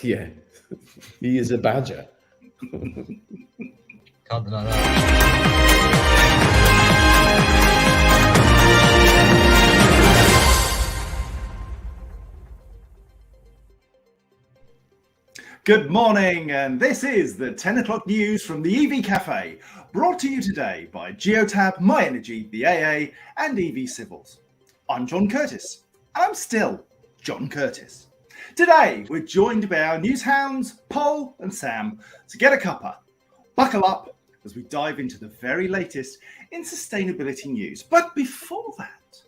Yeah, he is a badger. Can't deny that. Good morning, and this is the 10 o'clock news from the EV Café, brought to you today by Geotab, My Energy, the AA, and EV Civils. I'm John Curtis, and I'm still John Curtis. Today, we're joined by our news hounds, Paul and Sam, to get a cuppa. Buckle up as we dive into the very latest in sustainability news. But before that,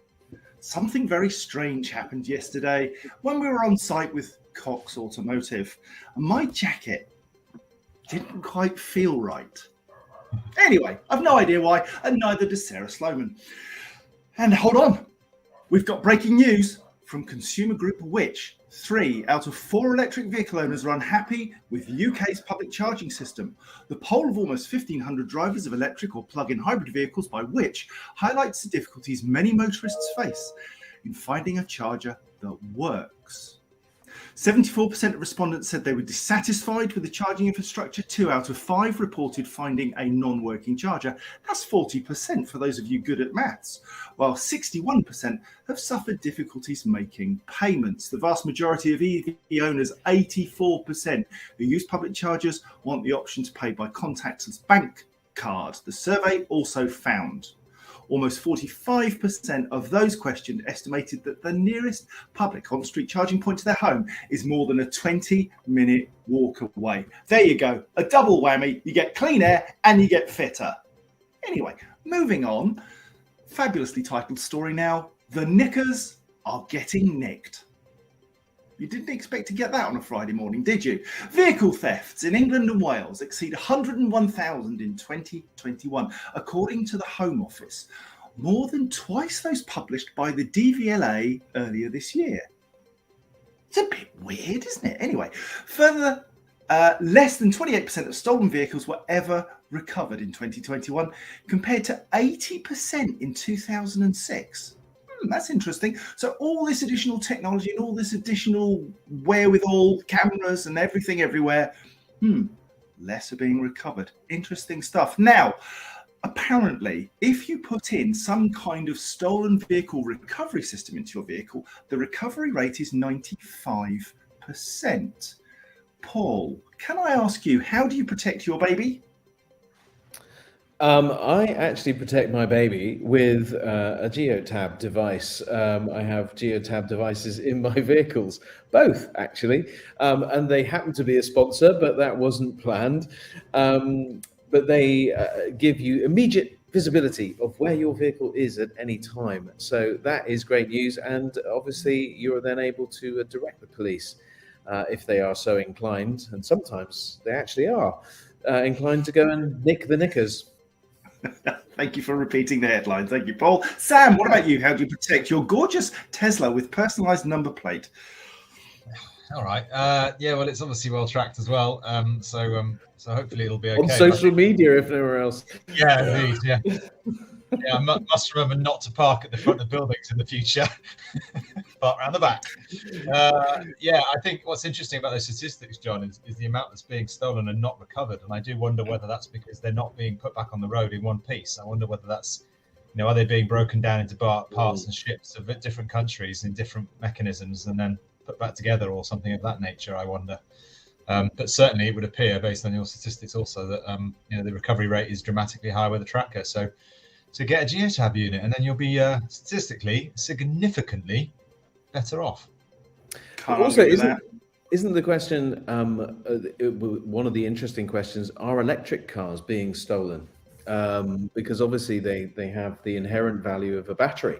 something very strange happened yesterday when we were on site with Cox Automotive, and my jacket didn't quite feel right. Anyway, I've no idea why, and neither does Sarah Sloman. And hold on, we've got breaking news from consumer group Which. 3 out of 4 electric vehicle owners are unhappy with UK's public charging system. The poll of almost 1,500 drivers of electric or plug-in hybrid vehicles by Which highlights the difficulties many motorists face in finding a charger that works. 74% of respondents said they were dissatisfied with the charging infrastructure. 2 out of 5 reported finding a non-working charger. That's 40% for those of you good at maths, while 61% have suffered difficulties making payments. The vast majority of EV owners, 84%, who use public chargers, want the option to pay by contactless bank card. The survey also found almost 45% of those questioned estimated that the nearest public on-street charging point to their home is more than a 20-minute walk away. There you go, a double whammy. You get clean air and you get fitter. Anyway, moving on. Fabulously titled story now. The knickers are getting nicked. You didn't expect to get that on a Friday morning, did you? Vehicle thefts in England and Wales exceed 101,000 in 2021, according to the Home Office, more than twice those published by the DVLA earlier this year. It's a bit weird, isn't it? Anyway, further, less than 28% of stolen vehicles were ever recovered in 2021, compared to 80% in 2006. That's interesting. So all this additional technology and all this additional wherewithal, cameras and everything everywhere, less are being recovered. Interesting stuff. Now, apparently, if you put in some kind of stolen vehicle recovery system into your vehicle, the recovery rate is 95%. Paul, can I ask you, how do you protect your baby? I actually protect my baby with a Geotab device. I have Geotab devices in my vehicles, both actually, and they happen to be a sponsor, but that wasn't planned. But they give you immediate visibility of where your vehicle is at any time. So that is great news, and obviously you're then able to direct the police if they are so inclined, and sometimes they actually are inclined to go and nick the knickers. Thank you for repeating the headline. Thank you, Paul. Sam, what about you? How do you protect your gorgeous Tesla with personalized number plate? All right. Yeah, well, it's obviously well tracked as well. So hopefully it'll be okay. On social media, if nowhere else. Yeah, indeed. Yeah. Yeah, I must remember not to park at the front of buildings in the future. Park around the back. Yeah, I think what's interesting about those statistics, John, is the amount that's being stolen and not recovered. And I do wonder whether that's because they're not being put back on the road in one piece. I wonder whether that's, are they being broken down into parts and ships of different countries in different mechanisms and then put back together or something of that nature, I wonder. But certainly it would appear, based on your statistics also, that the recovery rate is dramatically higher with the tracker. So get a Geotab unit, and then you'll be statistically significantly better off. Also, isn't the question one of the interesting questions? Are electric cars being stolen? Because obviously they have the inherent value of a battery.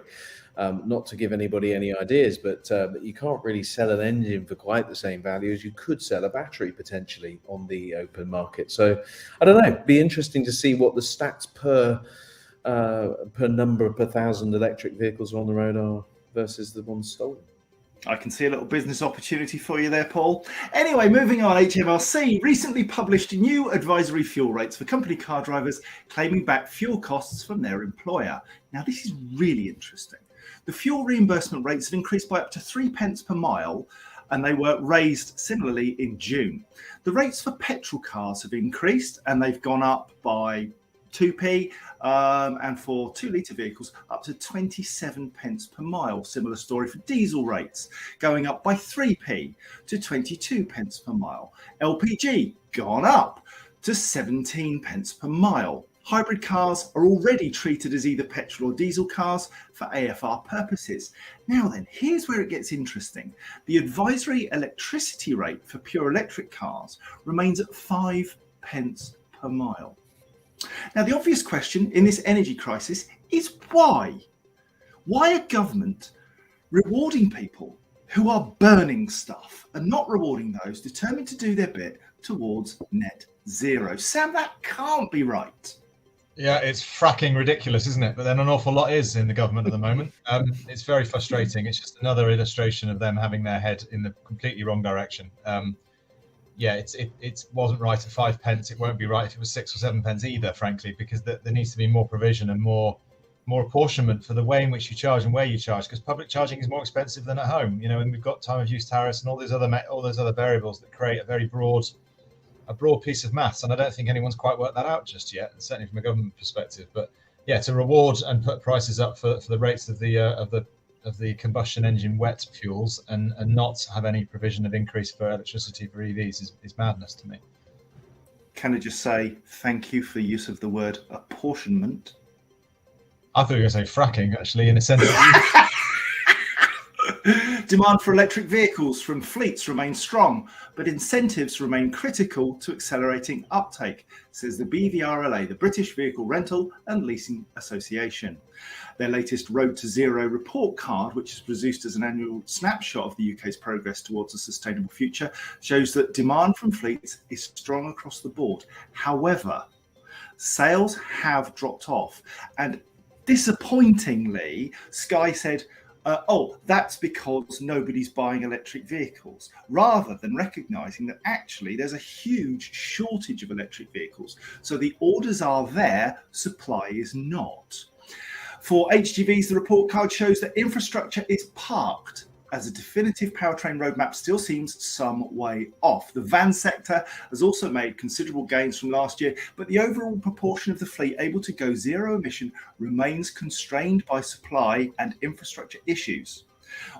Not to give anybody any ideas, but you can't really sell an engine for quite the same value as you could sell a battery potentially on the open market. So I don't know. It'd be interesting to see what the stats per number per thousand electric vehicles on the road are versus the ones stolen. I can see a little business opportunity for you there, Paul. Anyway, moving on, HMRC recently published new advisory fuel rates for company car drivers claiming back fuel costs from their employer. Now, this is really interesting. The fuel reimbursement rates have increased by up to 3 pence per mile and they were raised similarly in June. The rates for petrol cars have increased, and they've gone up by 2p, and for 2-litre vehicles up to 27 pence per mile. Similar story for diesel rates, going up by 3p to 22 pence per mile. LPG gone up to 17 pence per mile. Hybrid cars are already treated as either petrol or diesel cars for AFR purposes. Now then, here's where it gets interesting. The advisory electricity rate for pure electric cars remains at 5 pence per mile. Now, the obvious question in this energy crisis is why? Why are government rewarding people who are burning stuff and not rewarding those determined to do their bit towards net zero? Sam, that can't be right. Yeah, it's fracking ridiculous, isn't it? But then an awful lot is in the government at the moment. It's very frustrating. It's just another illustration of them having their head in the completely wrong direction. It wasn't right at 5 pence. It won't be right if it was 6 or 7 pence either, frankly, because there needs to be more provision and more apportionment for the way in which you charge and where you charge, because public charging is more expensive than at home. You know, and we've got time of use tariffs and all those other variables that create a very broad piece of maths, and I don't think anyone's quite worked that out just yet, certainly from a government perspective. But yeah, to reward and put prices up for the rates of the combustion engine wet fuels and not have any provision of increase for electricity for EVs is madness to me. Can I just say thank you for the use of the word apportionment? I thought you were going to say fracking, actually, in a sense. Demand for electric vehicles from fleets remains strong, but incentives remain critical to accelerating uptake, says the BVRLA, the British Vehicle Rental and Leasing Association. Their latest Road to Zero report card, which is produced as an annual snapshot of the UK's progress towards a sustainable future, shows that demand from fleets is strong across the board. However, sales have dropped off, and disappointingly, Sky said, that's because nobody's buying electric vehicles, rather than recognising that actually there's a huge shortage of electric vehicles. So the orders are there, supply is not. For HGVs, the report card shows that infrastructure is parked, as a definitive powertrain roadmap still seems some way off. The van sector has also made considerable gains from last year, but the overall proportion of the fleet able to go zero emission remains constrained by supply and infrastructure issues.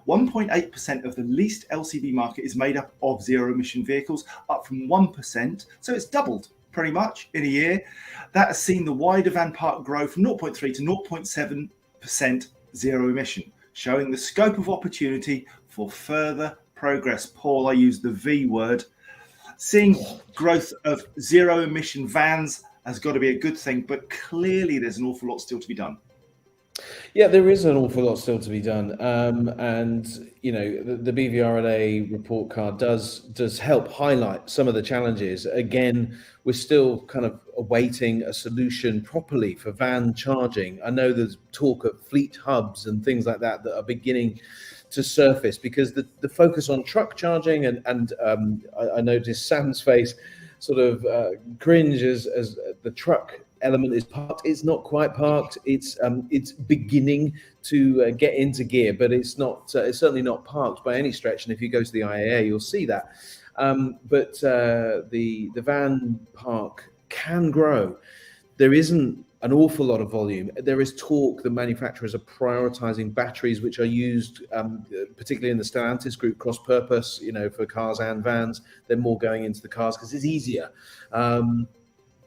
1.8% of the leased LCV market is made up of zero emission vehicles, up from 1%, so it's doubled pretty much in a year. That has seen the wider van park grow from 0.3 to 0.7% zero emission, showing the scope of opportunity for further progress. Paul, I use the V word. Seeing growth of zero emission vans has got to be a good thing, but clearly there's an awful lot still to be done. Yeah, there is an awful lot still to be done. And, you know, the BVRLA report card does help highlight some of the challenges. Again, we're still kind of awaiting a solution properly for van charging. I know there's talk of fleet hubs and things like that are beginning to surface, because the focus on truck charging and I noticed Sam's face sort of cringe as the truck element is parked. It's not quite parked. It's beginning to get into gear, but it's not. It's certainly not parked by any stretch. And if you go to the IAA, you'll see that. But the van park can grow. There isn't an awful lot of volume. There is talk that manufacturers are prioritizing batteries, which are used particularly in the Stellantis group, cross-purpose, you know, for cars and vans. They're more going into the cars because it's easier.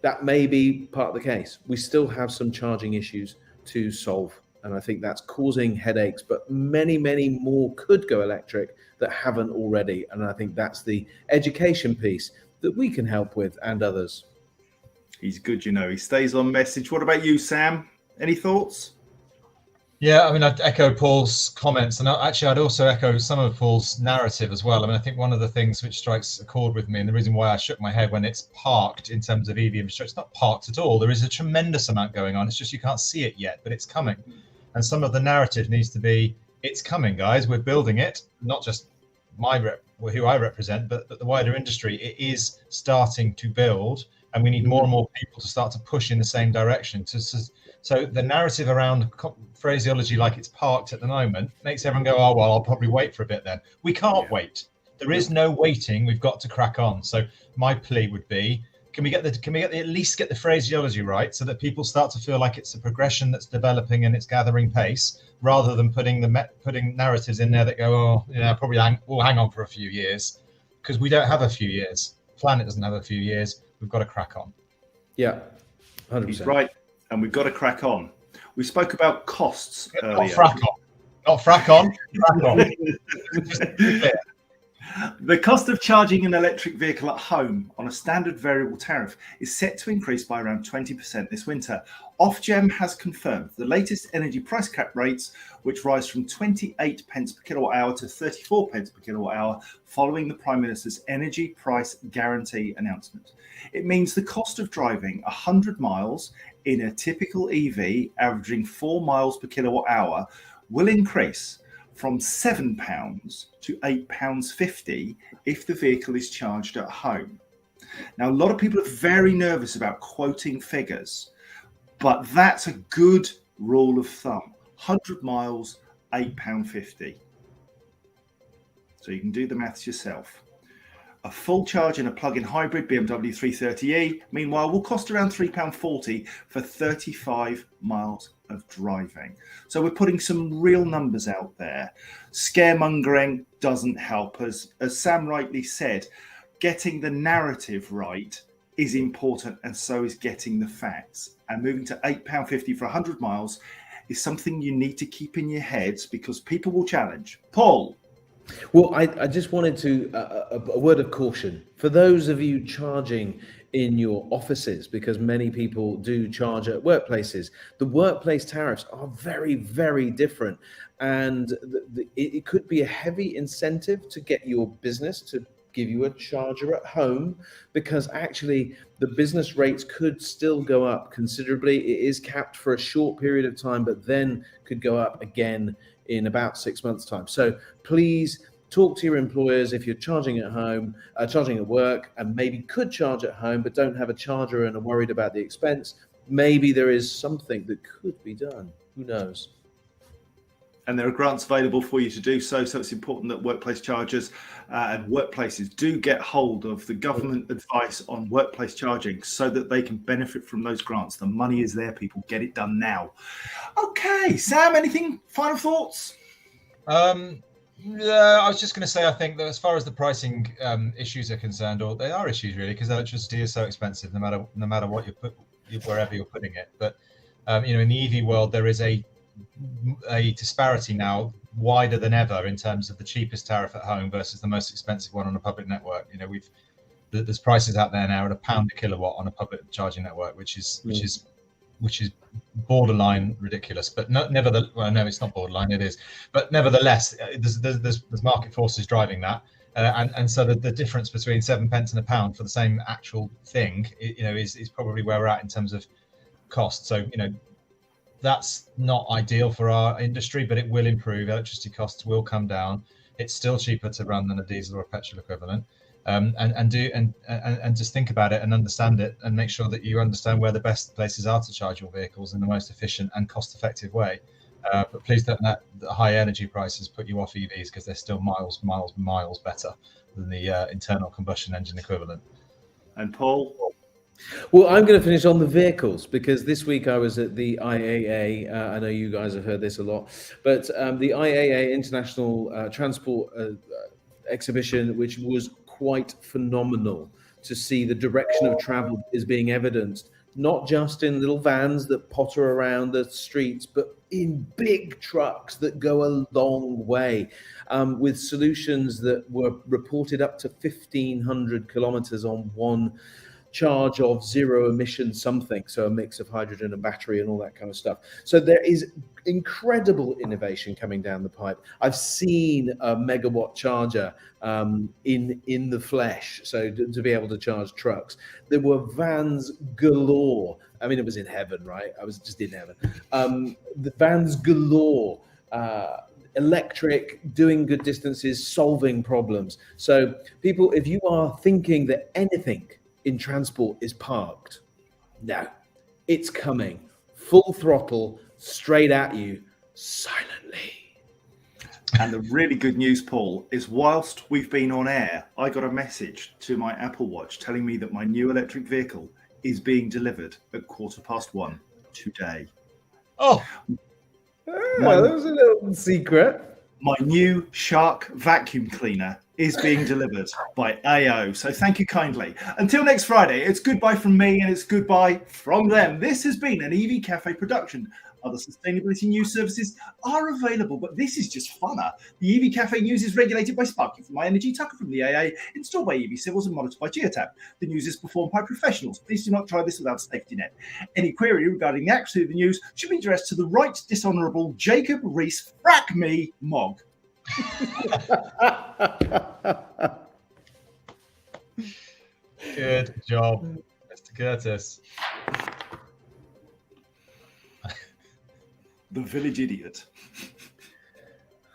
That may be part of the case. We still have some charging issues to solve, and I think that's causing headaches, but many, many more could go electric that haven't already, and I think that's the education piece that we can help with, and others. He's good, you know. He stays on message. What about you, Sam? Any thoughts? Yeah, I mean, I'd echo Paul's comments, and actually I'd also echo some of Paul's narrative as well. I mean, I think one of the things which strikes a chord with me, and the reason why I shook my head when it's parked in terms of EV infrastructure, it's not parked at all. There is a tremendous amount going on. It's just you can't see it yet, but it's coming. And some of the narrative needs to be, it's coming, guys. We're building it, not just who I represent, but the wider industry. It is starting to build, and we need more and more people to start to push in the same direction. So the narrative around phraseology like it's parked at the moment makes everyone go, oh, well, I'll probably wait for a bit then. We can't wait. There is no waiting. We've got to crack on. So my plea would be, can we at least get the phraseology right so that people start to feel like it's a progression that's developing and it's gathering pace, rather than putting narratives in there that go, oh, we'll hang on for a few years, because we don't have a few years. The planet doesn't have a few years. We've got to crack on. Yeah, 100%. He's right, and we've got to crack on. We spoke about costs earlier. Not frack on. Crack on. Just to be clear. The cost of charging an electric vehicle at home on a standard variable tariff is set to increase by around 20% this winter. Ofgem has confirmed the latest energy price cap rates, which rise from 28 pence per kilowatt hour to 34 pence per kilowatt hour following the Prime Minister's energy price guarantee announcement. It means the cost of driving 100 miles in a typical EV averaging 4 miles per kilowatt hour will increase from £7 to £8.50 if the vehicle is charged at home. Now, a lot of people are very nervous about quoting figures, but that's a good rule of thumb. 100 miles, £8.50. So you can do the maths yourself. A full charge in a plug-in hybrid BMW 330e, meanwhile, will cost around £3.40 for 35 miles of driving. So we're putting some real numbers out there. Scaremongering doesn't help us. As Sam rightly said, getting the narrative right is important, and so is getting the facts. And moving to £8.50 for 100 miles is something you need to keep in your heads, because people will challenge. Paul? Well, I just wanted to, a word of caution for those of you charging in your offices, because many people do charge at workplaces. The workplace tariffs are very, very different. And it could be a heavy incentive to get your business to give you a charger at home, because actually the business rates could still go up considerably. It is capped for a short period of time, but then could go up again in about 6 months' time. So please talk to your employers if you're charging at home, charging at work, and maybe could charge at home but don't have a charger and are worried about the expense. Maybe there is something that could be done. Who knows? And there are grants available for you to do so. So it's important that workplace chargers and workplaces do get hold of the government advice on workplace charging so that they can benefit from those grants. The money is there, people. Get it done now. Okay, Sam, anything, final thoughts? Yeah, I was just going to say, I think that as far as the pricing issues are concerned, or they are issues really, because electricity is so expensive, no matter what wherever you're putting it. But in the EV world, there is a disparity now wider than ever in terms of the cheapest tariff at home versus the most expensive one on a public network. There's prices out there now at £1 a kilowatt on a public charging network, which is borderline ridiculous. But no, it's not borderline, it is. But nevertheless, there's market forces driving that, and so the difference between 7 pence and £1 for the same actual thing, is probably where we're at in terms of cost. So that's not ideal for our industry, but it will improve. Electricity costs will come down. It's still cheaper to run than a diesel or a petrol equivalent. And just think about it and understand it, and make sure that you understand where the best places are to charge your vehicles in the most efficient and cost-effective way. But please don't let the high energy prices put you off EVs, because they're still miles better than the internal combustion engine equivalent. And Paul? Well, I'm going to finish on the vehicles, because this week I was at the IAA. I know you guys have heard this a lot, but the IAA International Transport Exhibition, which was quite phenomenal to see the direction of travel is being evidenced, not just in little vans that potter around the streets, but in big trucks that go a long way, with solutions that were reported up to 1,500 kilometers on one charge of zero emission something, so a mix of hydrogen and battery and all that kind of stuff. So there is incredible innovation coming down the pipe. I've seen a megawatt charger in the flesh, so to be able to charge trucks. There were vans galore. I mean, it was in heaven, right? I was just in heaven. The vans galore, electric, doing good distances, solving problems. So people, if you are thinking that anything in transport is parked, no, it's coming full throttle straight at you silently. And the really good news, Paul, is whilst we've been on air, I got a message to my Apple Watch telling me that my new electric vehicle is being delivered at 1:15 today. Oh, That was a little secret. My new Shark vacuum cleaner is being delivered by AO. So thank you kindly. Until next Friday, it's goodbye from me and it's goodbye from them. This has been an EV Cafe production. Other sustainability news services are available, but this is just funner. The EV Cafe news is regulated by Sparky from My Energy, Tucker from the AA, installed by EV Civils and monitored by Geotab. The news is performed by professionals. Please do not try this without a safety net. Any query regarding the accuracy of the news should be addressed to the Right Dishonourable Jacob Rees Frack Me Mog. good job, Mr. Curtis. The village idiot.